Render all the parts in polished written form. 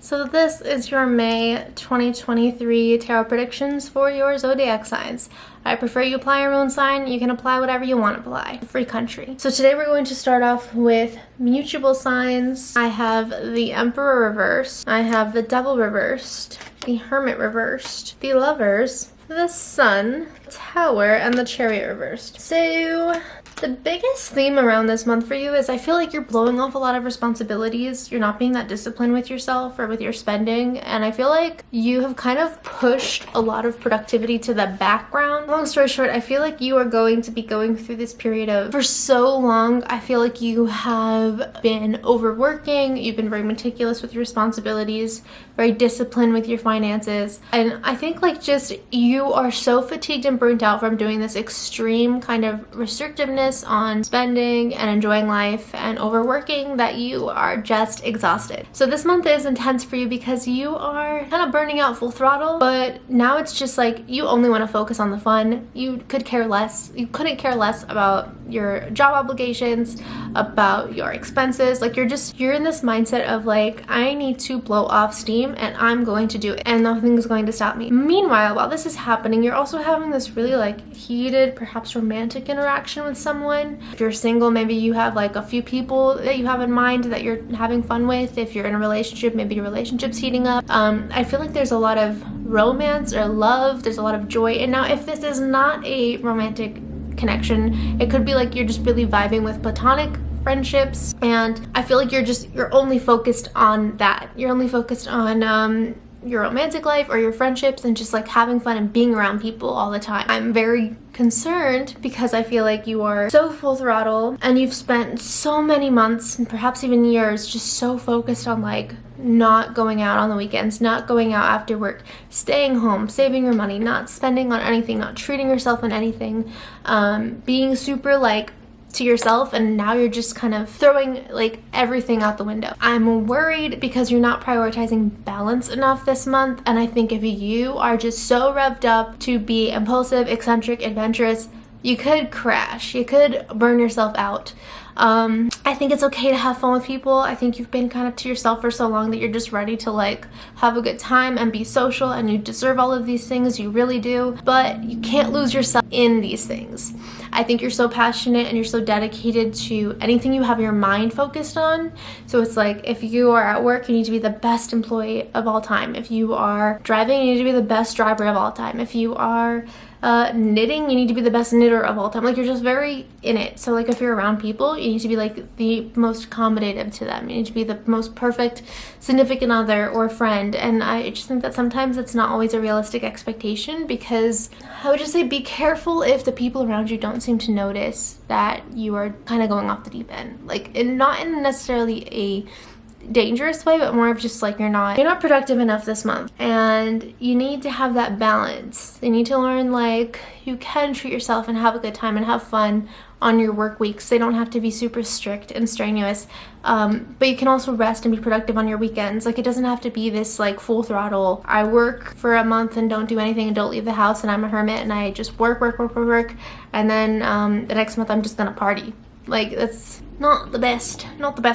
So this is your May 2023 tarot predictions for your zodiac signs. I prefer you apply your own sign. You can apply whatever you want to apply. Free country. So today we're going to start off with mutable signs. I have the Emperor reversed. I have the Devil reversed. The Hermit reversed. The Lovers. The Sun. The Tower. And the Chariot reversed. So the biggest theme around this month for you is I feel like you're blowing off a lot of responsibilities. You're not being that disciplined with yourself or with your spending. And I feel like you have kind of pushed a lot of productivity to the background. Long story short, I feel like you are going to be going through this period of, for so long, I feel like you have been overworking. You've been very meticulous with your responsibilities, very disciplined with your finances. And I think like just you are so fatigued and burnt out from doing this extreme kind of restrictiveness on spending and enjoying life and overworking that you are just exhausted. So this month is intense for you because you are kind of burning out full throttle, but now it's just like you only want to focus on the fun. You couldn't care less about your job obligations, about your expenses. Like you're in this mindset of like, I need to blow off steam and I'm going to do it and nothing's going to stop me. Meanwhile, while this is happening, you're also having this really like heated, perhaps romantic interaction with someone. If you're single, maybe you have like a few people that you have in mind that you're having fun with. If you're in a relationship, maybe your relationship's heating up. I feel like there's a lot of romance or love. There's a lot of joy. And now if this is not a romantic connection, it could be like you're just really vibing with platonic friendships, and I feel like you're only focused on that. You're only focused on your romantic life or your friendships and just like having fun and being around people all the time. I'm very concerned because I feel like you are so full throttle and you've spent so many months and perhaps even years just so focused on like not going out on the weekends, not going out after work, staying home, saving your money, not spending on anything, not treating yourself on anything, being super like to yourself, and now you're just kind of throwing like everything out the window. I'm worried because you're not prioritizing balance enough this month, and I think if you are just so revved up to be impulsive, eccentric, adventurous, you could crash. You could burn yourself out. I think it's okay to have fun with people. I think you've been kind of to yourself for so long that you're just ready to like have a good time and be social, and you deserve all of these things, you really do, but you can't lose yourself in these things. I think you're so passionate and you're so dedicated to anything you have your mind focused on. So it's like if you are at work, you need to be the best employee of all time. If you are driving, you need to be the best driver of all time. If you are knitting, you need to be the best knitter of all time. Like you're just very in it. So like if you're around people, you need to be like the most accommodative to them. You need to be the most perfect significant other or friend. And I just think that sometimes it's not always a realistic expectation, because I would just say be careful if the people around you don't seem to notice that you are kind of going off the deep end. Like not in necessarily a dangerous way, but more of just like you're not productive enough this month, and you need to have that balance. You need to learn like you can treat yourself and have a good time and have fun on your work weeks. They don't have to be super strict and strenuous, but you can also rest and be productive on your weekends. Like it doesn't have to be this like full throttle, I work for a month and don't do anything and don't leave the house and I'm a hermit and I just work and then the next month I'm just gonna party. Like that's not the best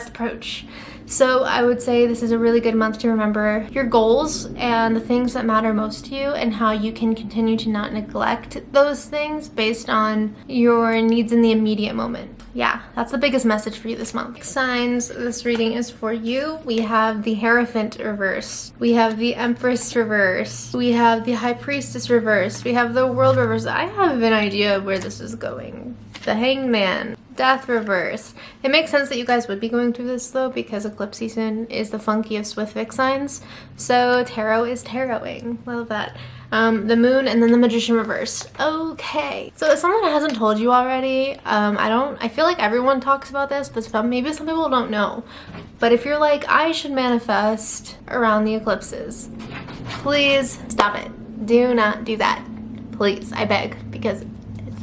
approach. So I would say this is a really good month to remember your goals and the things that matter most to you, and how you can continue to not neglect those things based on your needs in the immediate moment. Yeah, that's the biggest message for you this month. Signs, this reading is for you. We have the Hierophant reversed. We have the Empress reversed. We have the High Priestess reversed. We have the World reversed. I have an idea of where this is going. The Hangman. Death reverse. It makes sense that you guys would be going through this though, because eclipse season is the funkiest with fixed signs. So tarot is taroting. Love that. The Moon, and then the Magician reversed. Okay. So if someone hasn't told you already, I feel like everyone talks about this, but maybe some people don't know. But if you're like, I should manifest around the eclipses, please stop it. Do not do that. Please, I beg, because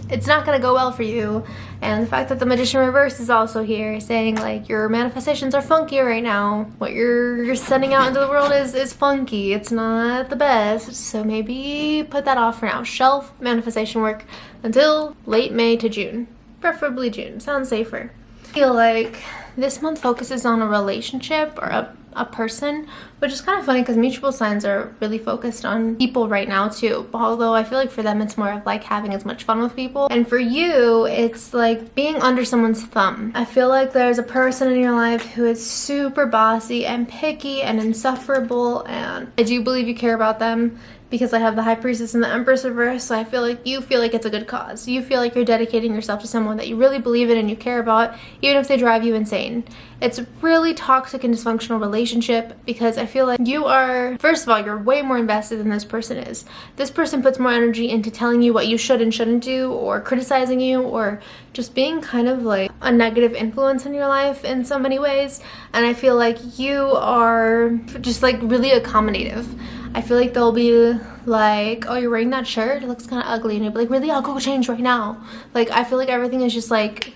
it's not gonna go well for you. And the fact that the Magician reverse is also here saying like your manifestations are funky right now. What you're sending out into the world is funky. It's not the best. So maybe put that off for now. Shelf manifestation work until late May to June. Preferably June. Sounds safer. I feel like this month focuses on a relationship or a a person, which is kind of funny because mutual signs are really focused on people right now too, although I feel like for them it's more of like having as much fun with people, and for you it's like being under someone's thumb. I feel like there's a person in your life who is super bossy and picky and insufferable, and I do believe you care about them because I have the High Priestess and the Empress reverse, so I feel like you feel like it's a good cause. You feel like you're dedicating yourself to someone that you really believe in and you care about, even if they drive you insane. It's a really toxic and dysfunctional relationship because I feel like you are, first of all, you're way more invested than this person is. This person puts more energy into telling you what you should and shouldn't do, or criticizing you, or just being kind of like a negative influence in your life in so many ways. And I feel like you are just like really accommodative. I feel like they'll be like, oh, you're wearing that shirt? It looks kind of ugly. And you'll be like, really? I'll go change right now. Like, I feel like everything is just like,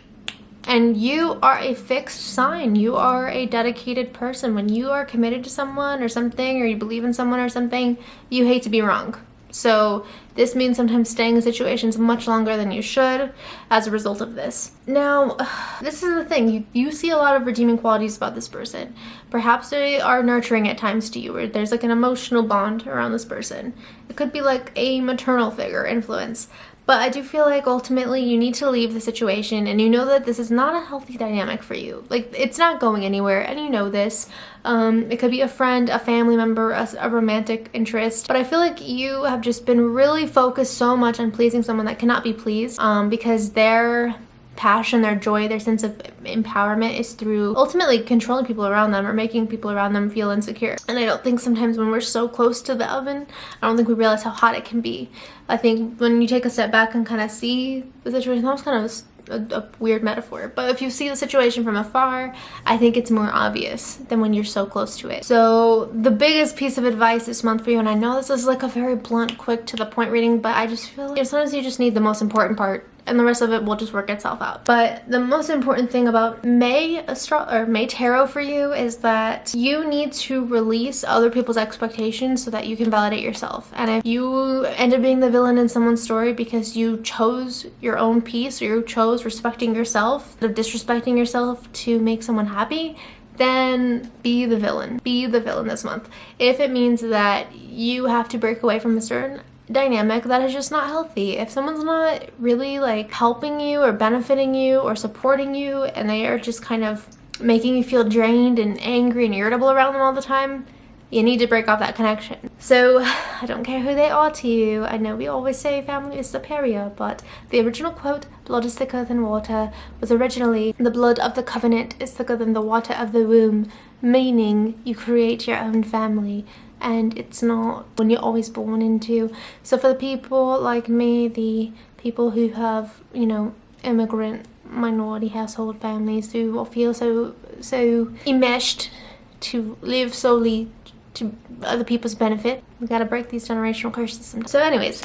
and you are a fixed sign. You are a dedicated person. When you are committed to someone or something, or you believe in someone or something, you hate to be wrong. So this means sometimes staying in situations much longer than you should as a result of this. Now, this is the thing. You see a lot of redeeming qualities about this person. Perhaps they are nurturing at times to you, or there's like an emotional bond around this person. It could be like a maternal figure influence. But I do feel like ultimately you need to leave the situation, and you know that this is not a healthy dynamic for you. Like, it's not going anywhere, and you know this. It could be a friend, a family member, a romantic interest. But I feel like you have just been really focused so much on pleasing someone that cannot be pleased, because their passion, their joy, their sense of empowerment is through ultimately controlling people around them or making people around them feel insecure. And I don't think sometimes when we're so close to the oven, I don't think we realize how hot it can be. I think when you take a step back and kind of see the situation, that was kind of a weird metaphor, but if you see the situation from afar, I think it's more obvious than when you're so close to it. So the biggest piece of advice this month for you, and I know this is like a very blunt, quick, to the point reading, but I just feel like sometimes you just need the most important part, and the rest of it will just work itself out. But the most important thing about May Tarot for you is that you need to release other people's expectations so that you can validate yourself. And if you end up being the villain in someone's story because you chose your own peace, or you chose respecting yourself instead of disrespecting yourself to make someone happy, then be the villain. Be the villain this month. If it means that you have to break away from a certain dynamic that is just not healthy, if someone's not really like helping you or benefiting you or supporting you, and they are just kind of making you feel drained and angry and irritable around them all the time, you need to break off that connection. So I don't care who they are to you. I know we always say family is superior, but the original quote, blood is thicker than water, was originally, the blood of the covenant is thicker than the water of the womb, meaning you create your own family. And it's not when you're always born into. So for the people like me, the people who have, you know, immigrant minority household families who feel so enmeshed to live solely to other people's benefit, we gotta break these generational curses sometimes. So anyways,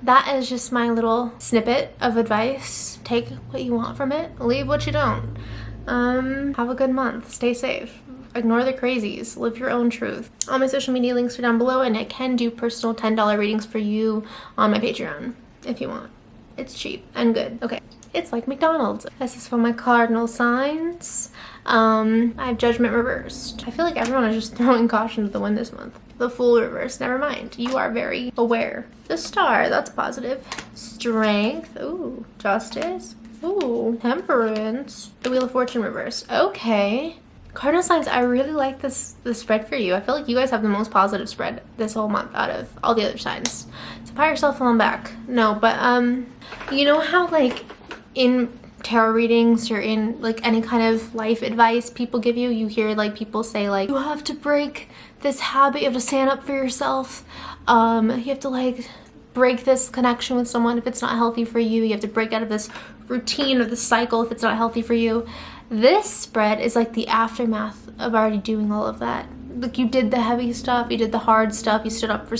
that is just my little snippet of advice. Take what you want from it, leave what you don't. Have a good month, stay safe. Ignore the crazies. Live your own truth. All my social media links are down below, and I can do personal $10 readings for you on my Patreon if you want. It's cheap and good. Okay. It's like McDonald's. This is for my cardinal signs. I have Judgment reversed. I feel like everyone is just throwing caution to the wind this month. The Fool reversed. Never mind. You are very aware. The Star. That's positive. Strength. Ooh. Justice. Ooh. Temperance. The Wheel of Fortune reversed. Okay. Cardinal signs, I really like this spread for you. I feel like you guys have the most positive spread this whole month out of all the other signs. So pat yourself on the back. No, but you know how like in tarot readings or in like any kind of life advice people give you, you hear like people say like, you have to break this habit, you have to stand up for yourself. You have to like break this connection with someone if it's not healthy for you. You have to break out of this routine or this cycle if it's not healthy for you. This spread is like the aftermath of already doing all of that. Like, you did the heavy stuff, you did the hard stuff, you stood up for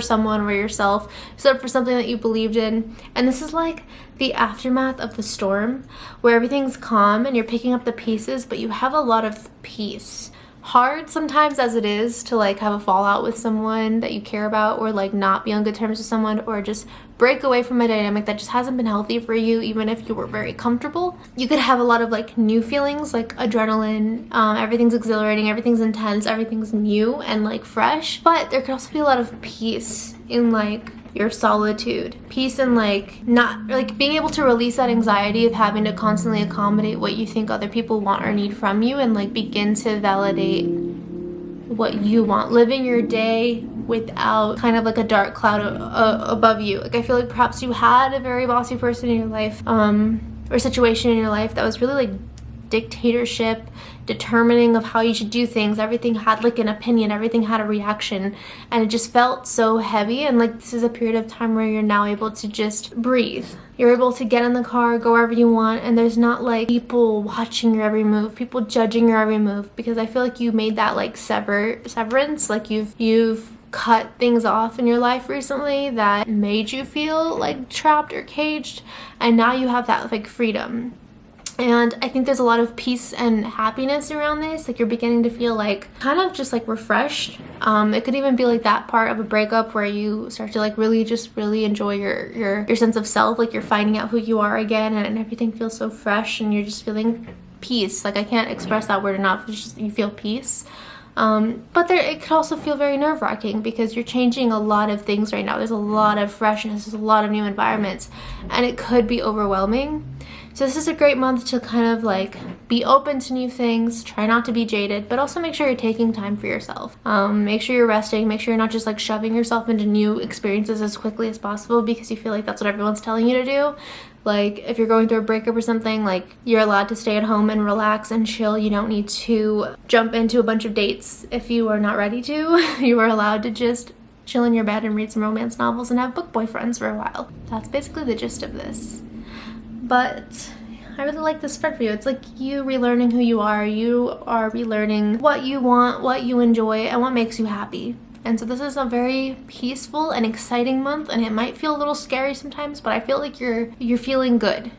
someone or yourself, you stood up for something that you believed in. And this is like the aftermath of the storm, where everything's calm and you're picking up the pieces, but you have a lot of peace hard sometimes as it is to like have a fallout with someone that you care about, or like not be on good terms with someone, or just break away from a dynamic that just hasn't been healthy for you, even if you were very comfortable. You could have a lot of like new feelings, like adrenaline, everything's exhilarating, everything's intense, everything's new and like fresh. But there could also be a lot of peace in like your solitude, peace in like not like being able to release that anxiety of having to constantly accommodate what you think other people want or need from you, and like begin to validate what you want, living your day without kind of like a dark cloud above you. Like I feel like perhaps you had a very bossy person in your life, or situation in your life that was really like dictatorship, determining of how you should do things. Everything had like an opinion, everything had a reaction, and it just felt so heavy. And like this is a period of time where you're now able to just breathe. You're able to get in the car, go wherever you want, and there's not like people watching your every move, people judging your every move, because I feel like you made that like severance, like you've cut things off in your life recently that made you feel like trapped or caged, and now you have that like freedom. And I think there's a lot of peace and happiness around this. Like you're beginning to feel like kind of just like refreshed. It could even be like that part of a breakup where you start to like really enjoy your sense of self. Like you're finding out who you are again, and everything feels so fresh, and you're just feeling peace. Like I can't express that word enough. It's just you feel peace. But it could also feel very nerve-wracking because you're changing a lot of things right now. There's a lot of freshness, there's a lot of new environments, and it could be overwhelming. So this is a great month to kind of like be open to new things, try not to be jaded, but also make sure you're taking time for yourself. Make sure you're resting, make sure you're not just like shoving yourself into new experiences as quickly as possible because you feel like that's what everyone's telling you to do. Like if you're going through a breakup or something, like you're allowed to stay at home and relax and chill. You don't need to jump into a bunch of dates if you are not ready to. You are allowed to just chill in your bed and read some romance novels and have book boyfriends for a while. That's basically the gist of this. But I really like this spread for you. It's like you relearning who you are. You are relearning what you want, what you enjoy, and what makes you happy. And so this is a very peaceful and exciting month, and it might feel a little scary sometimes, but I feel like you're feeling good.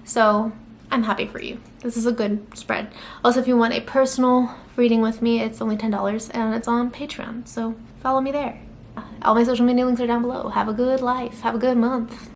So I'm happy for you. This is a good spread. Also, if you want a personal reading with me, it's only $10 and it's on Patreon. So follow me there. All my social media links are down below. Have a good life. Have a good month.